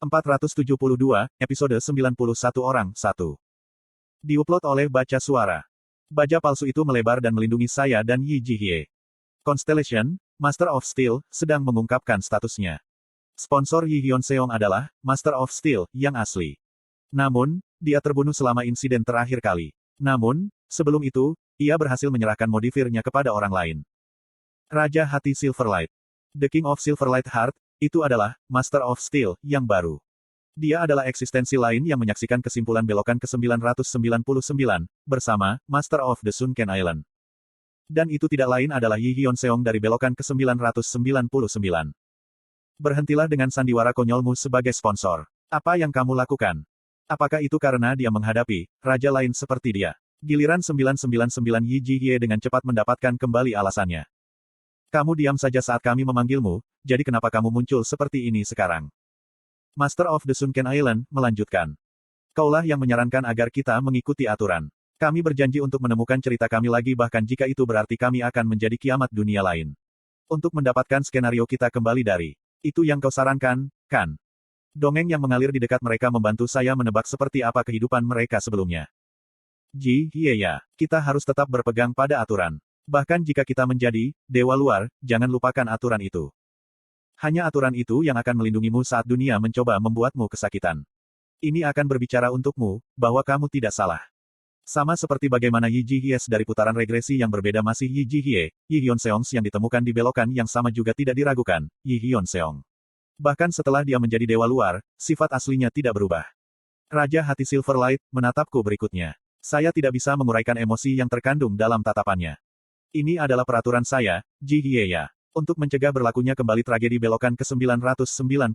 472, episode 91 orang, 1. Diupload oleh Baca Suara. Baja palsu itu melebar dan melindungi saya dan Yi Jihye. Constellation, Master of Steel, sedang mengungkapkan statusnya. Sponsor Yi Hyun-seong adalah Master of Steel yang asli. Namun, dia terbunuh selama insiden terakhir kali. Namun, sebelum itu, ia berhasil menyerahkan modifiernya kepada orang lain. Raja Hati Silverlight. The King of Silverlight Heart, itu adalah Master of Steel yang baru. Dia adalah eksistensi lain yang menyaksikan kesimpulan belokan ke-999, bersama Master of the Sunken Island. Dan itu tidak lain adalah Yi Hyun-seong dari belokan ke-999. Berhentilah dengan sandiwara konyolmu sebagai sponsor. Apa yang kamu lakukan? Apakah itu karena dia menghadapi raja lain seperti dia? Giliran 999 Yi Jihye dengan cepat mendapatkan kembali alasannya. Kamu diam saja saat kami memanggilmu, jadi kenapa kamu muncul seperti ini sekarang? Master of the Sunken Island melanjutkan. Kaulah yang menyarankan agar kita mengikuti aturan. Kami berjanji untuk menemukan cerita kami lagi bahkan jika itu berarti kami akan menjadi kiamat dunia lain. Untuk mendapatkan skenario kita kembali dari. Itu yang kau sarankan, kan? Dongeng yang mengalir di dekat mereka membantu saya menebak seperti apa kehidupan mereka sebelumnya. Ji, iya, kita harus tetap berpegang pada aturan. Bahkan jika kita menjadi dewa luar, jangan lupakan aturan itu. Hanya aturan itu yang akan melindungimu saat dunia mencoba membuatmu kesakitan. Ini akan berbicara untukmu, bahwa kamu tidak salah. Sama seperti bagaimana Yi Jihye dari putaran regresi yang berbeda masih Yi Jihye, Yi Hyun-seong yang ditemukan di belokan yang sama juga tidak diragukan, Yi Hyun-seong. Bahkan setelah dia menjadi dewa luar, sifat aslinya tidak berubah. Raja Hati Silverlight menatapku berikutnya. Saya tidak bisa menguraikan emosi yang terkandung dalam tatapannya. Ini adalah peraturan saya, Jihye ya. Untuk mencegah berlakunya kembali tragedi belokan ke-999.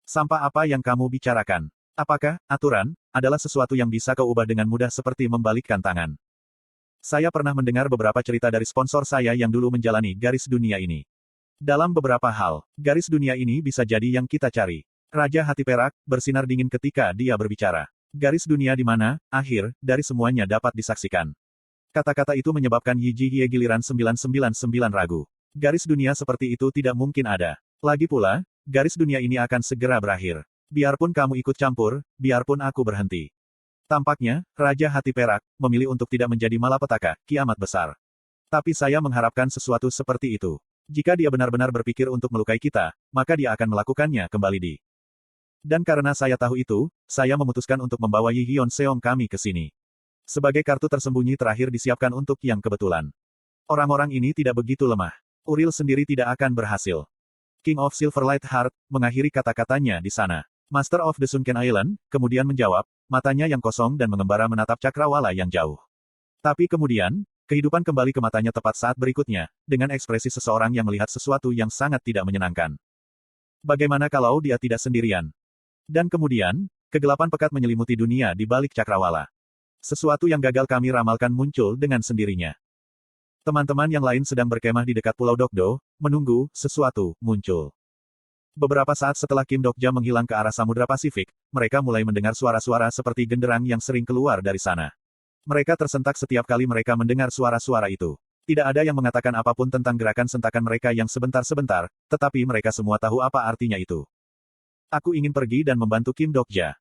Sampah apa yang kamu bicarakan? Apakah aturan adalah sesuatu yang bisa kau ubah dengan mudah seperti membalikkan tangan? Saya pernah mendengar beberapa cerita dari sponsor saya yang dulu menjalani garis dunia ini. Dalam beberapa hal, garis dunia ini bisa jadi yang kita cari. Raja Hati Perak bersinar dingin ketika dia berbicara. Garis dunia di mana, akhir dari semuanya dapat disaksikan. Kata-kata itu menyebabkan Yi Jihye giliran 999 ragu. Garis dunia seperti itu tidak mungkin ada. Lagi pula, garis dunia ini akan segera berakhir. Biarpun kamu ikut campur, biarpun aku berhenti. Tampaknya, Raja Hati Perak memilih untuk tidak menjadi malapetaka, kiamat besar. Tapi saya mengharapkan sesuatu seperti itu. Jika dia benar-benar berpikir untuk melukai kita, maka dia akan melakukannya kembali di. Dan karena saya tahu itu, saya memutuskan untuk membawa Yi Hyun-seong kami ke sini. Sebagai kartu tersembunyi terakhir disiapkan untuk yang kebetulan. Orang-orang ini tidak begitu lemah. Uril sendiri tidak akan berhasil. King of Silverlight Heart mengakhiri kata-katanya di sana. Master of the Sunken Island kemudian menjawab, matanya yang kosong dan mengembara menatap cakrawala yang jauh. Tapi kemudian, kehidupan kembali ke matanya tepat saat berikutnya, dengan ekspresi seseorang yang melihat sesuatu yang sangat tidak menyenangkan. Bagaimana kalau dia tidak sendirian? Dan kemudian, kegelapan pekat menyelimuti dunia di balik cakrawala. Sesuatu yang gagal kami ramalkan muncul dengan sendirinya. Teman-teman yang lain sedang berkemah di dekat Pulau Dokdo, menunggu sesuatu muncul. Beberapa saat setelah Kim Dokja menghilang ke arah Samudra Pasifik, mereka mulai mendengar suara-suara seperti genderang yang sering keluar dari sana. Mereka tersentak setiap kali mereka mendengar suara-suara itu. Tidak ada yang mengatakan apapun tentang gerakan sentakan mereka yang sebentar-sebentar, tetapi mereka semua tahu apa artinya itu. Aku ingin pergi dan membantu Kim Dokja.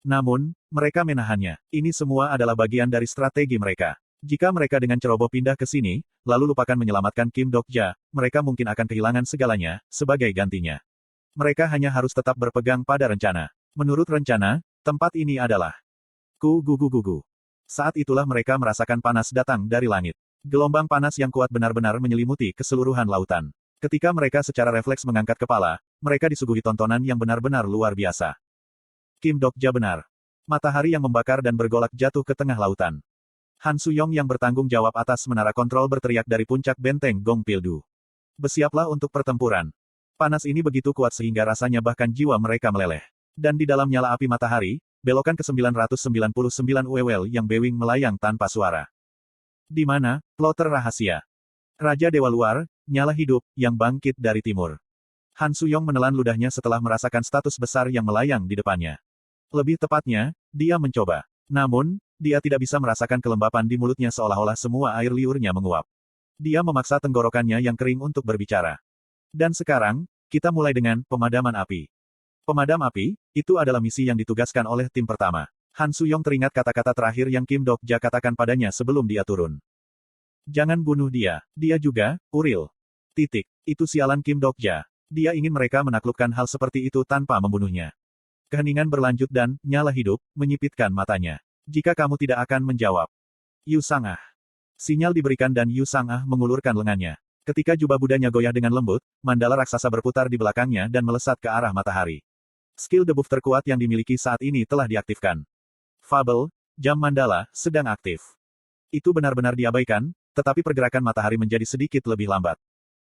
Namun, mereka menahannya. Ini semua adalah bagian dari strategi mereka. Jika mereka dengan ceroboh pindah ke sini, lalu lupakan menyelamatkan Kim Dokja, mereka mungkin akan kehilangan segalanya, sebagai gantinya. Mereka hanya harus tetap berpegang pada rencana. Menurut rencana, tempat ini adalah gugu. Saat itulah mereka merasakan panas datang dari langit. Gelombang panas yang kuat benar-benar menyelimuti keseluruhan lautan. Ketika mereka secara refleks mengangkat kepala, mereka disuguhi tontonan yang benar-benar luar biasa. Kim Dokja benar. Matahari yang membakar dan bergolak jatuh ke tengah lautan. Han Suyong yang bertanggung jawab atas menara kontrol berteriak dari puncak benteng Gong Pildu. Bersiaplah untuk pertempuran. Panas ini begitu kuat sehingga rasanya bahkan jiwa mereka meleleh. Dan di dalam nyala api matahari, belokan ke-999 Uewel yang bewing melayang tanpa suara. Di mana, plotter rahasia. Raja Dewa Luar, nyala hidup, yang bangkit dari timur. Han Suyong menelan ludahnya setelah merasakan status besar yang melayang di depannya. Lebih tepatnya, dia mencoba. Namun, dia tidak bisa merasakan kelembapan di mulutnya seolah-olah semua air liurnya menguap. Dia memaksa tenggorokannya yang kering untuk berbicara. Dan sekarang, kita mulai dengan pemadaman api. Pemadam api, itu adalah misi yang ditugaskan oleh tim pertama. Han Suyong teringat kata-kata terakhir yang Kim Dok-ja katakan padanya sebelum dia turun. Jangan bunuh dia. Dia juga, Uril. Titik. Itu sialan Kim Dok-ja. Dia ingin mereka menaklukkan hal seperti itu tanpa membunuhnya. Keheningan berlanjut dan, nyala hidup, menyipitkan matanya. Jika kamu tidak akan menjawab. Yu Sang-ah. Sinyal diberikan dan Yu Sang-ah mengulurkan lengannya. Ketika jubah Budanya goyah dengan lembut, mandala raksasa berputar di belakangnya dan melesat ke arah matahari. Skill debuff terkuat yang dimiliki saat ini telah diaktifkan. Fabel, jam mandala, sedang aktif. Itu benar-benar diabaikan, tetapi pergerakan matahari menjadi sedikit lebih lambat.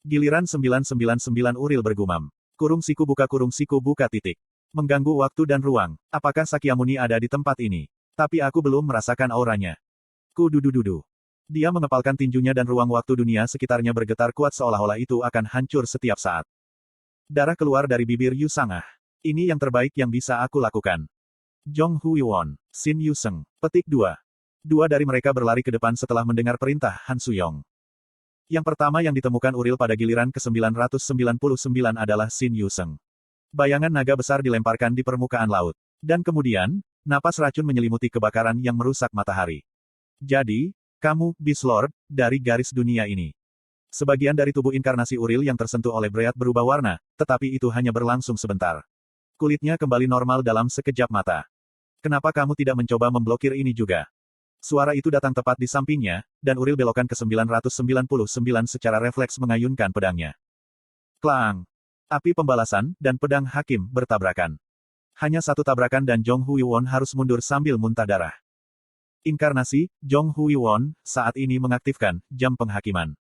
Giliran 999 Uril bergumam. Kurung siku buka titik. Mengganggu waktu dan ruang. Apakah Sakyamuni ada di tempat ini? Tapi aku belum merasakan auranya. Kududududu. Dia mengepalkan tinjunya dan ruang waktu dunia sekitarnya bergetar kuat seolah-olah itu akan hancur setiap saat. Darah keluar dari bibir Yu Sang-ah. Ini yang terbaik yang bisa aku lakukan. Jong Hui-won, Shin Yu-seng, petik 2. Dua dari mereka berlari ke depan setelah mendengar perintah Han Suyong. Yang pertama yang ditemukan Uril pada giliran ke-999 adalah Shin Yu-seng. Bayangan naga besar dilemparkan di permukaan laut. Dan kemudian, napas racun menyelimuti kebakaran yang merusak matahari. Jadi, kamu, Beast Lord, dari garis dunia ini. Sebagian dari tubuh inkarnasi Uril yang tersentuh oleh Breat berubah warna, tetapi itu hanya berlangsung sebentar. Kulitnya kembali normal dalam sekejap mata. Kenapa kamu tidak mencoba memblokir ini juga? Suara itu datang tepat di sampingnya, dan Uril belokkan ke 999 secara refleks mengayunkan pedangnya. Klang! Api pembalasan, dan pedang hakim, bertabrakan. Hanya satu tabrakan dan Jong Hui-won harus mundur sambil muntah darah. Inkarnasi, Jong Hui-won, saat ini mengaktifkan, jam penghakiman.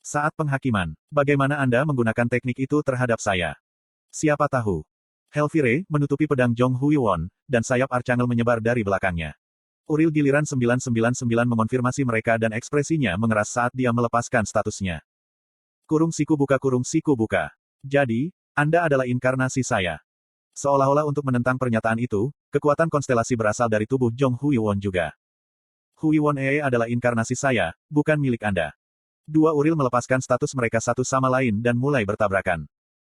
Saat penghakiman, bagaimana Anda menggunakan teknik itu terhadap saya? Siapa tahu? Helvire, menutupi pedang Jong Hui-won, dan sayap Archangel menyebar dari belakangnya. Uril giliran 999 mengonfirmasi mereka dan ekspresinya mengeras saat dia melepaskan statusnya. Kurung siku buka. Jadi, Anda adalah inkarnasi saya. Seolah-olah untuk menentang pernyataan itu, kekuatan konstelasi berasal dari tubuh Jong Hui-won juga. Hui-won adalah inkarnasi saya, bukan milik Anda. Dua Uril melepaskan status mereka satu sama lain dan mulai bertabrakan.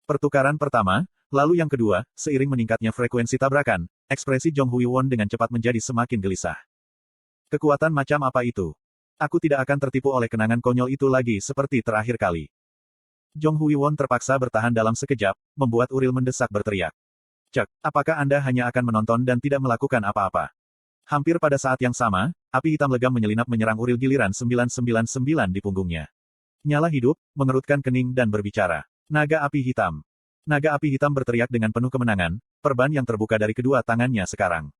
Pertukaran pertama, lalu yang kedua, seiring meningkatnya frekuensi tabrakan, ekspresi Jong Hui-won dengan cepat menjadi semakin gelisah. Kekuatan macam apa itu? Aku tidak akan tertipu oleh kenangan konyol itu lagi seperti terakhir kali. Jong Hui-won terpaksa bertahan dalam sekejap, membuat Uril mendesak berteriak. Cek, apakah Anda hanya akan menonton dan tidak melakukan apa-apa? Hampir pada saat yang sama, api hitam legam menyelinap menyerang Uril giliran 999 di punggungnya. Nyala hidup, mengerutkan kening dan berbicara. Naga api hitam. Naga api hitam berteriak dengan penuh kemenangan, perban yang terbuka dari kedua tangannya sekarang.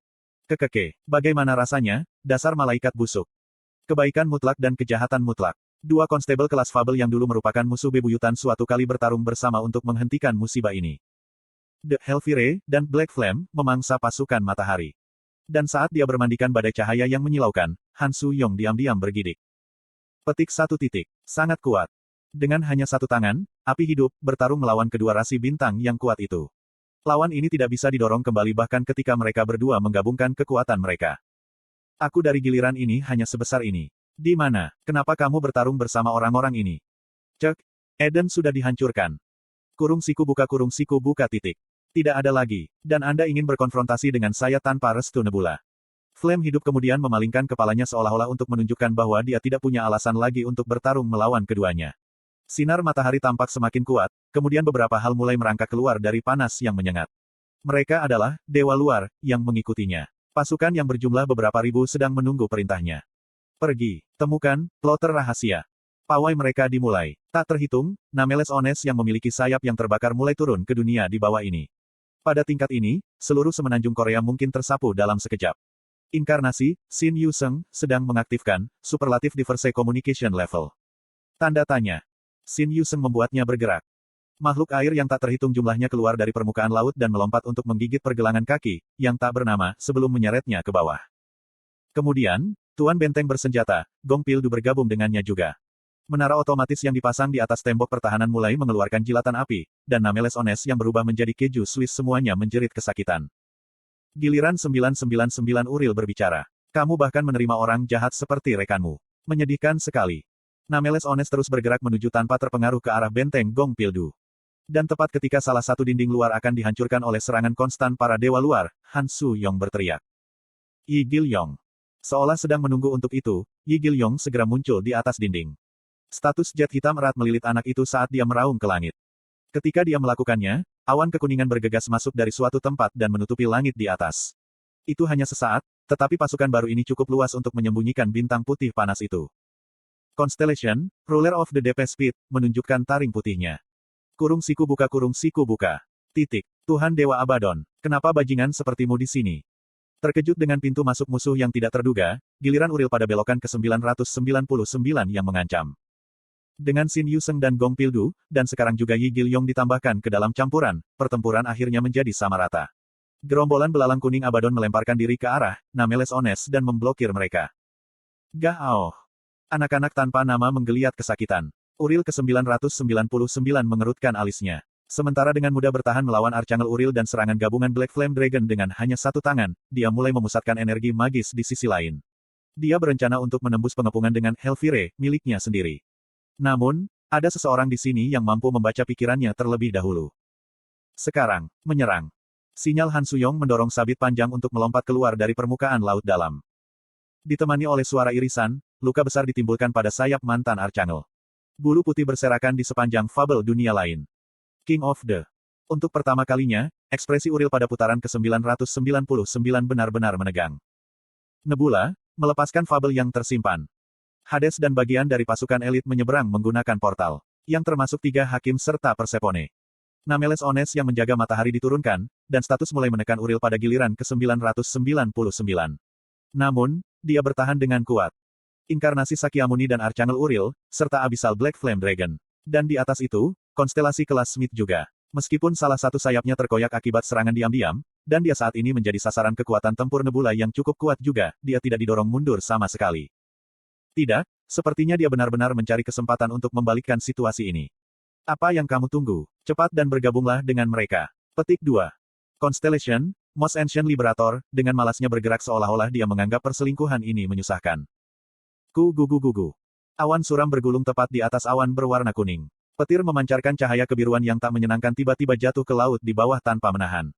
Kekeke, bagaimana rasanya, dasar malaikat busuk? Kebaikan mutlak dan kejahatan mutlak. Dua konstabel kelas Fabel yang dulu merupakan musuh bebuyutan suatu kali bertarung bersama untuk menghentikan musibah ini. The Helvire dan Black Flame memangsa pasukan matahari. Dan saat dia bermandikan badai cahaya yang menyilaukan, Han Suyong diam-diam bergidik. Petik 1 titik. Sangat kuat. Dengan hanya satu tangan, api hidup, bertarung melawan kedua rasi bintang yang kuat itu. Lawan ini tidak bisa didorong kembali bahkan ketika mereka berdua menggabungkan kekuatan mereka. Aku dari giliran ini hanya sebesar ini. Di mana? Kenapa kamu bertarung bersama orang-orang ini? Cek. Eden sudah dihancurkan. Kurung siku buka titik. Tidak ada lagi, dan Anda ingin berkonfrontasi dengan saya tanpa restu Nebula. Flame hidup kemudian memalingkan kepalanya seolah-olah untuk menunjukkan bahwa dia tidak punya alasan lagi untuk bertarung melawan keduanya. Sinar matahari tampak semakin kuat, kemudian beberapa hal mulai merangkak keluar dari panas yang menyengat. Mereka adalah dewa luar yang mengikutinya. Pasukan yang berjumlah beberapa ribu sedang menunggu perintahnya. Pergi, temukan plotter rahasia. Pawai mereka dimulai. Tak terhitung, Nameles Ones yang memiliki sayap yang terbakar mulai turun ke dunia di bawah ini. Pada tingkat ini, seluruh semenanjung Korea mungkin tersapu dalam sekejap. Inkarnasi, Shin Yu-seng, sedang mengaktifkan Superlative Diverse Communication Level. Tanda tanya. Shin Yu-seng membuatnya bergerak. Makhluk air yang tak terhitung jumlahnya keluar dari permukaan laut dan melompat untuk menggigit pergelangan kaki, yang tak bernama, sebelum menyeretnya ke bawah. Kemudian, Tuan Benteng bersenjata, Gong Pildu bergabung dengannya juga. Menara otomatis yang dipasang di atas tembok pertahanan mulai mengeluarkan jilatan api, dan Nameles Ones yang berubah menjadi keju Swiss semuanya menjerit kesakitan. Giliran 999 Uril berbicara. Kamu bahkan menerima orang jahat seperti rekanmu. Menyedihkan sekali. Nameles Ones terus bergerak menuju tanpa terpengaruh ke arah benteng Gong Pildu. Dan tepat ketika salah satu dinding luar akan dihancurkan oleh serangan konstan para dewa luar, Han Su-yong berteriak. Yi Gil-yong. Seolah sedang menunggu untuk itu, Yi Gil-yong segera muncul di atas dinding. Status jet hitam erat melilit anak itu saat dia meraung ke langit. Ketika dia melakukannya, awan kekuningan bergegas masuk dari suatu tempat dan menutupi langit di atas. Itu hanya sesaat, tetapi pasukan baru ini cukup luas untuk menyembunyikan bintang putih panas itu. Constellation, Ruler of the Deep Speed, menunjukkan taring putihnya. Kurung siku buka. Titik. Tuhan Dewa Abaddon, kenapa bajingan sepertimu di sini? Terkejut dengan pintu masuk musuh yang tidak terduga, giliran Uril pada belokan ke-999 yang mengancam. Dengan Xin Yuseng dan Gong Pildu, dan sekarang juga Yi Gil-yong ditambahkan ke dalam campuran, pertempuran akhirnya menjadi sama rata. Gerombolan belalang kuning Abaddon melemparkan diri ke arah Nameles Ones dan memblokir mereka. Gah-oh. Anak-anak tanpa nama menggeliat kesakitan. Uril ke-999 mengerutkan alisnya. Sementara dengan mudah bertahan melawan Archangel Uril dan serangan gabungan Black Flame Dragon dengan hanya satu tangan, dia mulai memusatkan energi magis di sisi lain. Dia berencana untuk menembus pengepungan dengan Hellfire, miliknya sendiri. Namun, ada seseorang di sini yang mampu membaca pikirannya terlebih dahulu. Sekarang, menyerang. Sinyal Han Su-yong mendorong sabit panjang untuk melompat keluar dari permukaan laut dalam. Ditemani oleh suara irisan, luka besar ditimbulkan pada sayap mantan Archangel. Bulu putih berserakan di sepanjang fabel dunia lain. King of the. Untuk pertama kalinya, ekspresi Uril pada putaran ke-999 benar-benar menegang. Nebula, melepaskan fabel yang tersimpan. Hades dan bagian dari pasukan elit menyeberang menggunakan portal, yang termasuk 3 hakim serta Persephone. Nameles Ones yang menjaga matahari diturunkan, dan status mulai menekan Uril pada giliran ke-999. Namun, dia bertahan dengan kuat. Inkarnasi Sakyamuni dan Archangel Uril, serta Abyssal Black Flame Dragon. Dan di atas itu, konstelasi kelas Smith juga. Meskipun salah satu sayapnya terkoyak akibat serangan diam-diam, dan dia saat ini menjadi sasaran kekuatan tempur nebula yang cukup kuat juga, dia tidak didorong mundur sama sekali. Tidak, sepertinya dia benar-benar mencari kesempatan untuk membalikkan situasi ini. Apa yang kamu tunggu? Cepat dan bergabunglah dengan mereka. Petik 2. Constellation, Most Ancient Liberator, dengan malasnya bergerak seolah-olah dia menganggap perselingkuhan ini menyusahkan. Gugu. Awan suram bergulung tepat di atas awan berwarna kuning. Petir memancarkan cahaya kebiruan yang tak menyenangkan tiba-tiba jatuh ke laut di bawah tanpa menahan.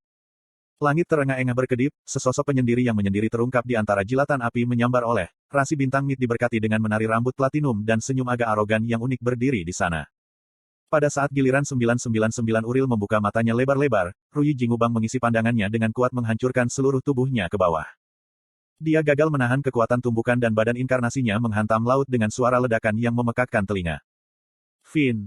Langit terengah-engah berkedip, sesosok penyendiri yang menyendiri terungkap di antara jilatan api menyambar oleh, rasi bintang mit diberkati dengan menari rambut platinum dan senyum agak arogan yang unik berdiri di sana. Pada saat giliran 999 Uril membuka matanya lebar-lebar, Ruyi Jingubang mengisi pandangannya dengan kuat menghancurkan seluruh tubuhnya ke bawah. Dia gagal menahan kekuatan tumbukan dan badan inkarnasinya menghantam laut dengan suara ledakan yang memekakkan telinga. Fin.